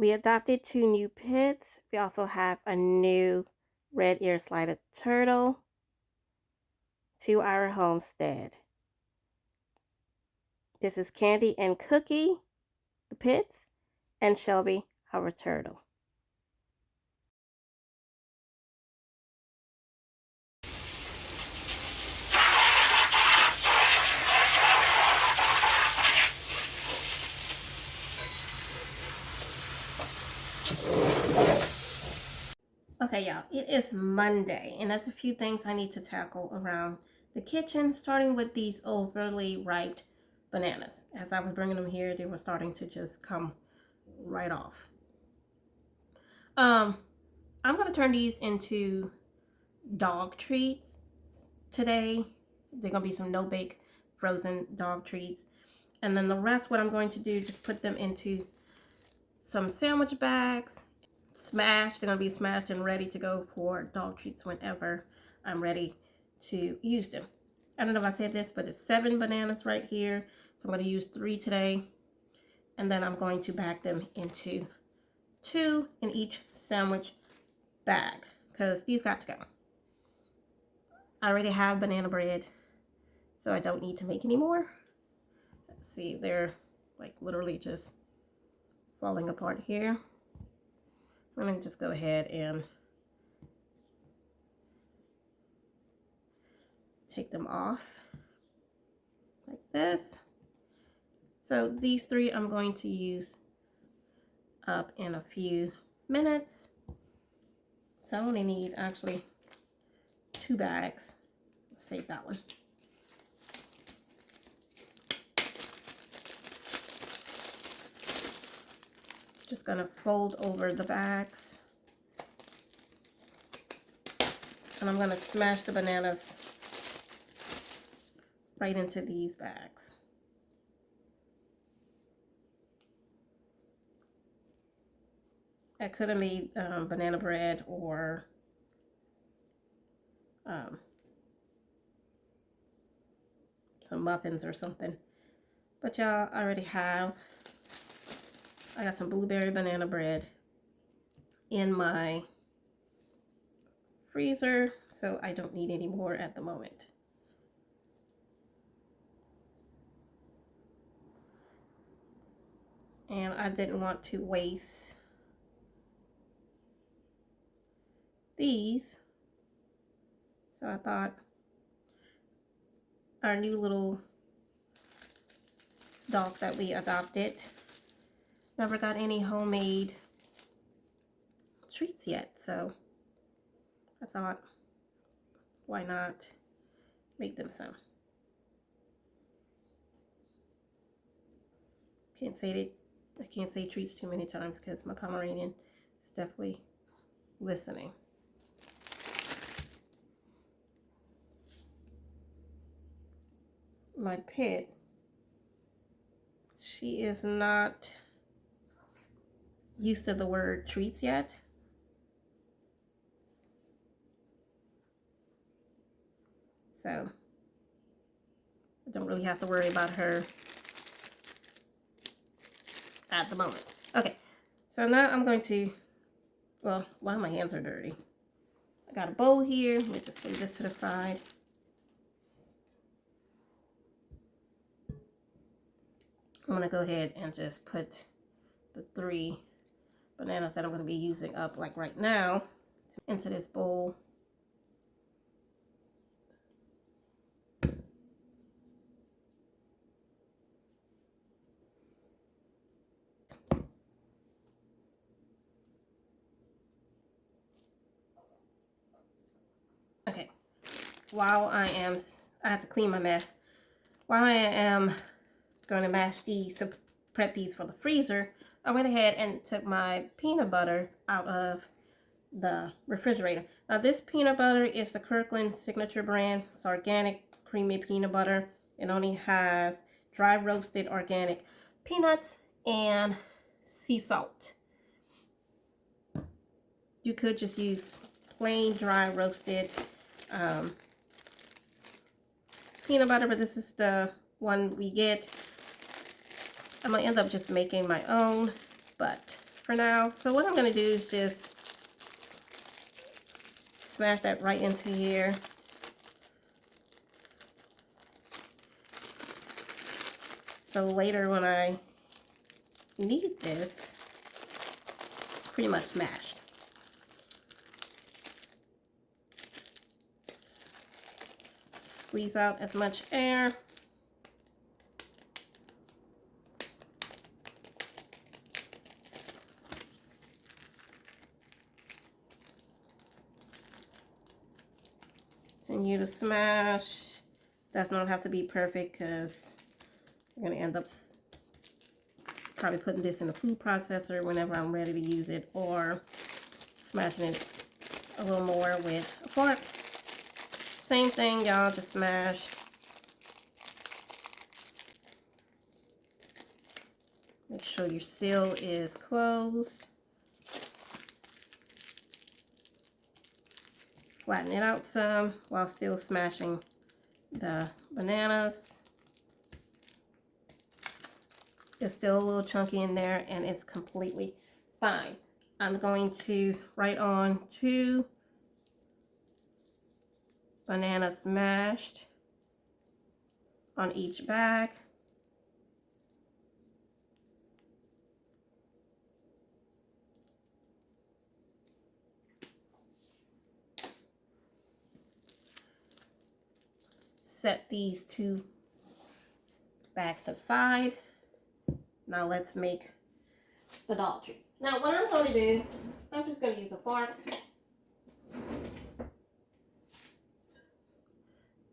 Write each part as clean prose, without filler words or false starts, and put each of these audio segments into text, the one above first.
We adopted 2 new pets. We also have a new red ear slider turtle to our homestead. This is Candy and Cookie, the pets, and Shelby, our turtle. Okay, y'all, it is Monday, and there's a few things I need to tackle around the kitchen, starting with these overly ripe bananas. As I was bringing them here, they were starting to just come right off. I'm going to turn these into dog treats today. They're going to be some no-bake frozen dog treats. And then the rest, what I'm going to do, just put them into some sandwich bags, smashed. They're going to be smashed and ready to go for dog treats whenever I'm ready to use them. I don't know if I said this, but it's 7 bananas right here. So I'm going to use 3 today. And then I'm going to bag them into 2 in each sandwich bag, because these got to go. I already have banana bread, so I don't need to make any more. Let's see, they're like literally just falling apart here. I'm going to just go ahead and take them off like this. So these 3 I'm going to use up in a few minutes. So I only need actually 2 bags. Save that one. Just gonna fold over the bags, and I'm gonna smash the bananas right into these bags. I could have made banana bread or some muffins or something, but y'all, I already have. I got some blueberry banana bread in my freezer, so I don't need any more at the moment. And I didn't want to waste these, so I thought our new little dog that we adopted never got any homemade treats yet, so I thought, why not make them some? I can't say treats too many times because my Pomeranian is definitely listening. My pet, she is not used to the word treats yet. So I don't really have to worry about her at the moment. Okay, so now I'm going to, well, while my hands are dirty, I got a bowl here. Let me just leave this to the side. I'm going to go ahead and just put the 3 bananas that I'm going to be using up like right now into this bowl. Okay, while I have to clean my mess. While I am going to mash these to prep these for the freezer, I went ahead and took my peanut butter out of the refrigerator. Now this peanut butter is the Kirkland signature brand. It's organic creamy peanut butter. It only has dry roasted organic peanuts and sea salt. You could just use plain dry roasted peanut butter, but this is the one we get. I'm gonna end up just making my own, but for now. So what I'm going to do is just smash that right into here. So later when I need this, it's pretty much smashed. Squeeze out as much air. Continue to smash. Does not have to be perfect because I'm going to end up probably putting this in the food processor whenever I'm ready to use it, or smashing it a little more with a fork. Same thing, y'all, just smash. Make sure your seal is closed. Flatten it out some while still smashing the bananas. It's still a little chunky in there and it's completely fine. I'm going to write on 2 bananas mashed on each bag. Set these 2 bags aside. Now let's make the dog treats. Now what I'm going to do, I'm just going to use a fork.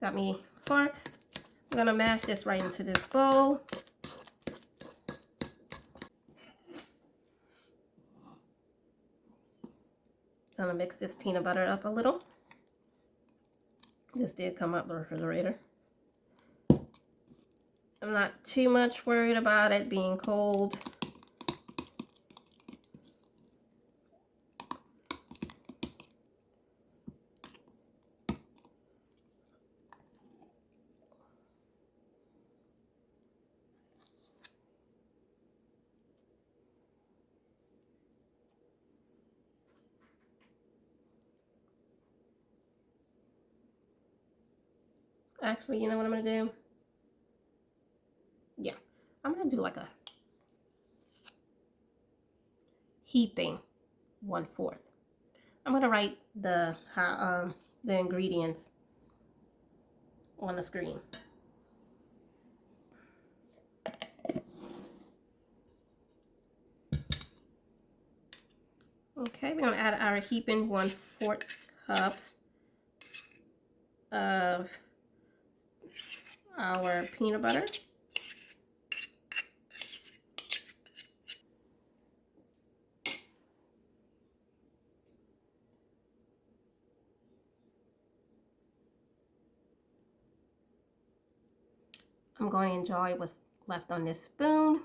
Got me a fork. I'm going to mash this right into this bowl. I'm going to mix this peanut butter up a little. This did come out the refrigerator. I'm not too much worried about it being cold. Actually, you know what I'm going to do? Yeah, I'm going to do like a heaping 1/4. I'm going to write the ingredients on the screen. Okay, we're going to add our heaping 1/4 cup of our peanut butter. I'm going to enjoy what's left on this spoon.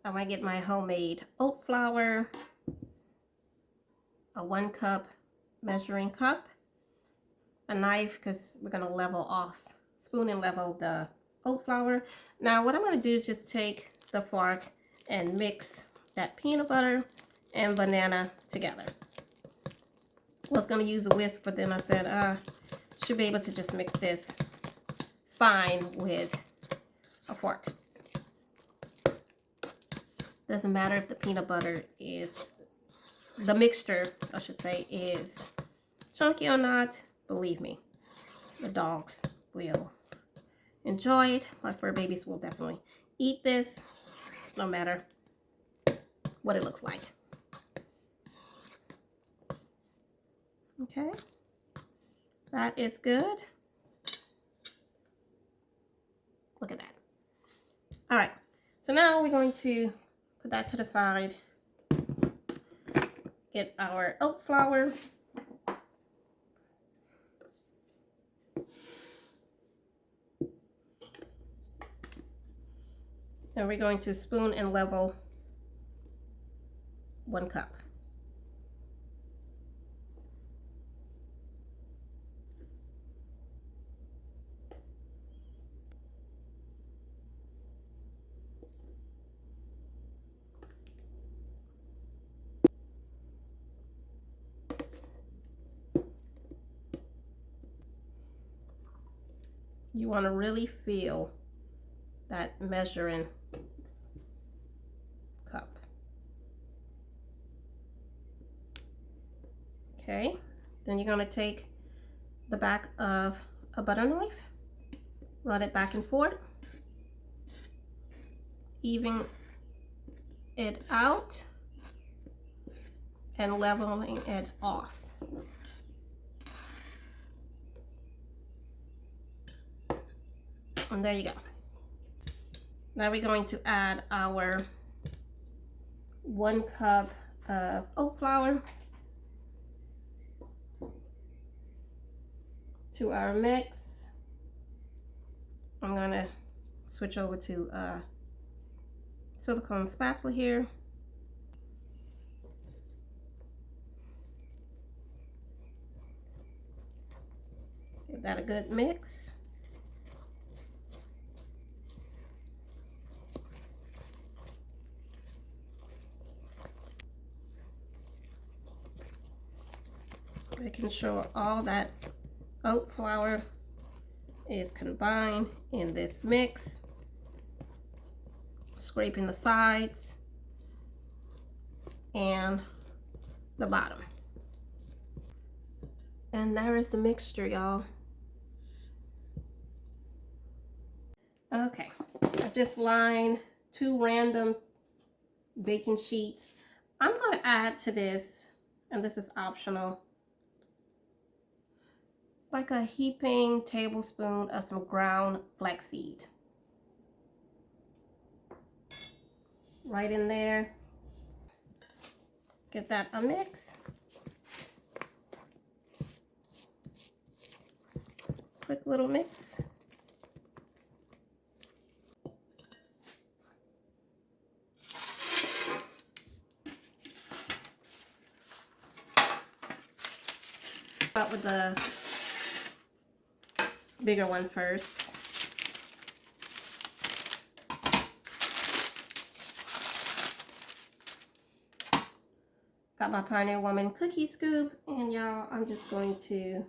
I might get my homemade oat flour, a 1 cup measuring cup, a knife because we're going to level off, spoon and level the oat flour. Now what I'm going to do is just take the fork and mix that peanut butter and banana together. I was going to use a whisk, but then I said should be able to just mix this fine with a fork. Doesn't matter if the peanut butter is, the mixture I should say, is chunky or not. Believe me, the dogs will enjoy it. My fur babies will definitely eat this, no matter what it looks like. Okay, that is good. Look at that. All right, so now we're going to put that to the side. Get our oat flour. And we're going to spoon and level 1 cup. You want to really feel that measuring cup. Okay, then you're going to take the back of a butter knife, run it back and forth, even it out and leveling it off. And there you go. Now we're going to add our 1 cup of oat flour to our mix. I'm going to switch over to a silicone spatula here. Give that a good mix. Making sure all that oat flour is combined in this mix. Scraping the sides and the bottom. And there is the mixture, y'all. Okay, I just lined 2 random baking sheets. I'm going to add to this, and this is optional, like a heaping tablespoon of some ground flaxseed. Right in there. Get that a mix. Quick little mix. Start with the bigger one first. Got my Pioneer Woman cookie scoop, and y'all, I'm just going to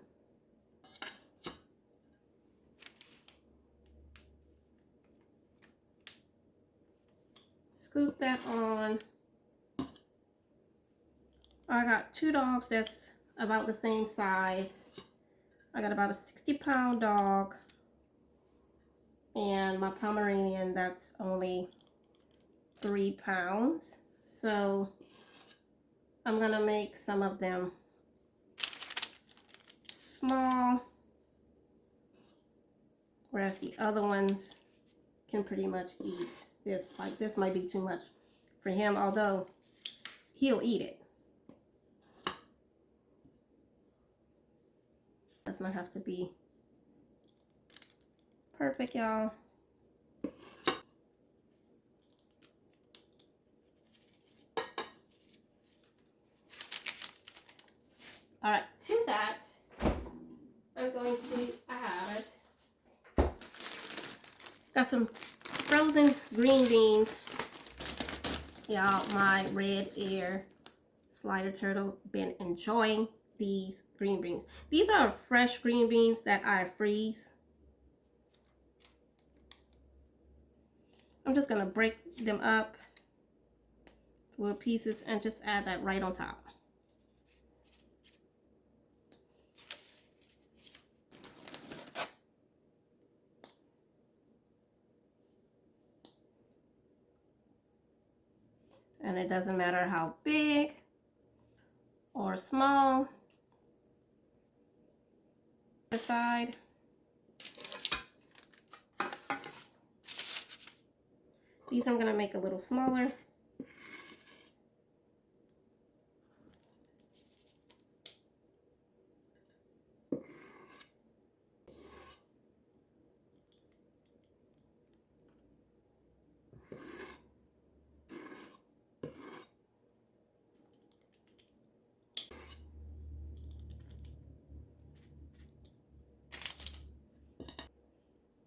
scoop that on. I got 2 dogs that's about the same size. I got about a 60-pound dog, and my Pomeranian that's only 3 pounds. So I'm gonna make some of them small, whereas the other ones can pretty much eat this. Like, this might be too much for him, although he'll eat it. Does not have to be perfect, y'all. All right, to that, I'm going to add, got some frozen green beans. Y'all, my red ear slider turtle been enjoying these green beans. These are fresh green beans that I freeze. I'm just gonna break them up to little pieces and just add that right on top. And it doesn't matter how big or small. The side. These I'm gonna make a little smaller.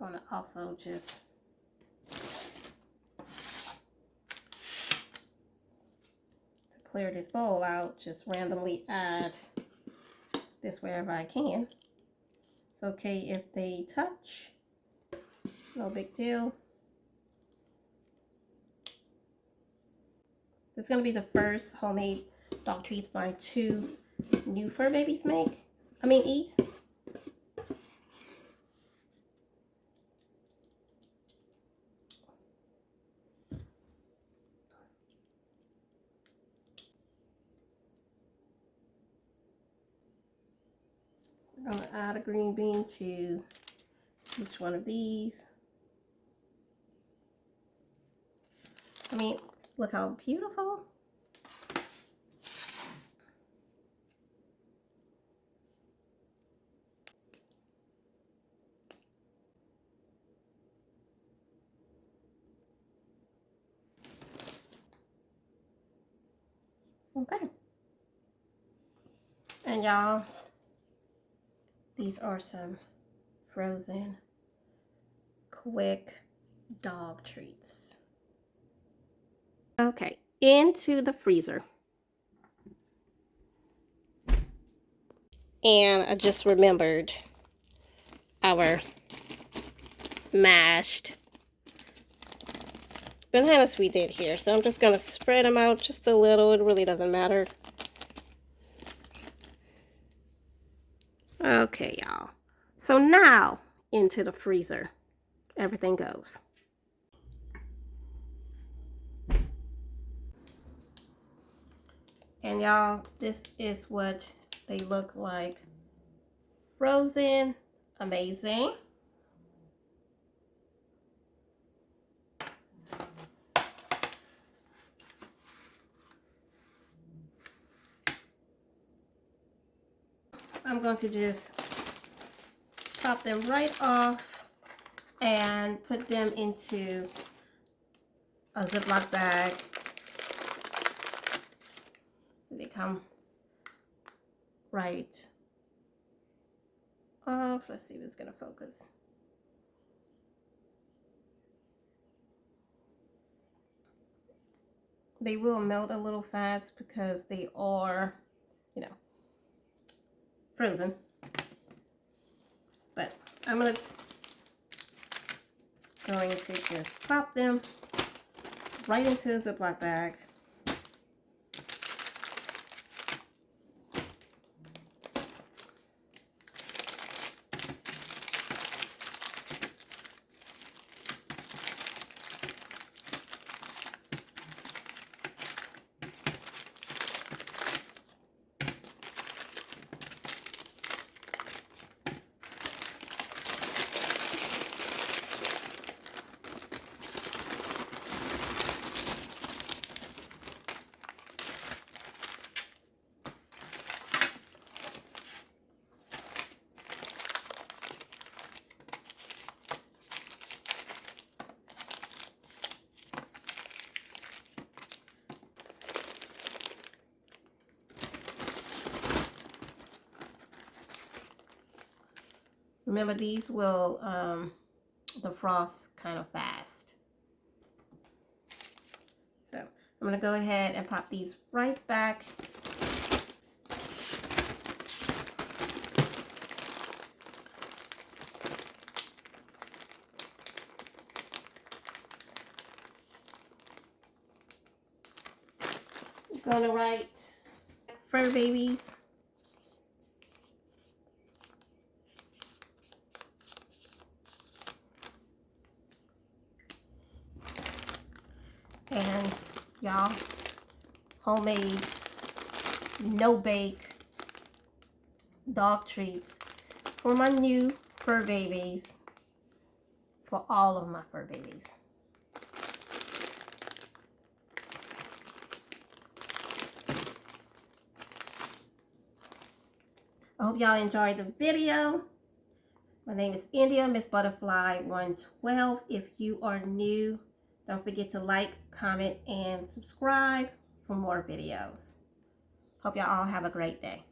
Gonna also just clear this bowl out, just randomly add this wherever I can. It's okay if they touch, No big deal. This is going to be the first homemade dog treats my 2 new fur babies eat. I'm going to add a green bean to each one of these. I mean, look how beautiful. Okay. And y'all, these are some frozen quick dog treats. Okay, into the freezer. And I just remembered our mashed banana sweet date here. So I'm just going to spread them out just a little. It really doesn't matter. Okay, y'all. So now into the freezer. Everything goes. And y'all, this is what they look like. Frozen. Amazing. I'm going to just pop them right off and put them into a Ziploc bag. So they come right off. Let's see if it's going to focus. They will melt a little fast because they are, frozen. But I'm going to just pop them right into a Ziploc bag. Remember, these will defrost kind of fast. So I'm going to go ahead and pop these right back. I'm going to write fur babies. And y'all, homemade, no bake dog treats for my new fur babies, for all of my fur babies. I hope y'all enjoyed the video. My name is India, Miss Butterfly 112. If you are new, don't forget to like, comment, and subscribe for more videos. Hope y'all all have a great day.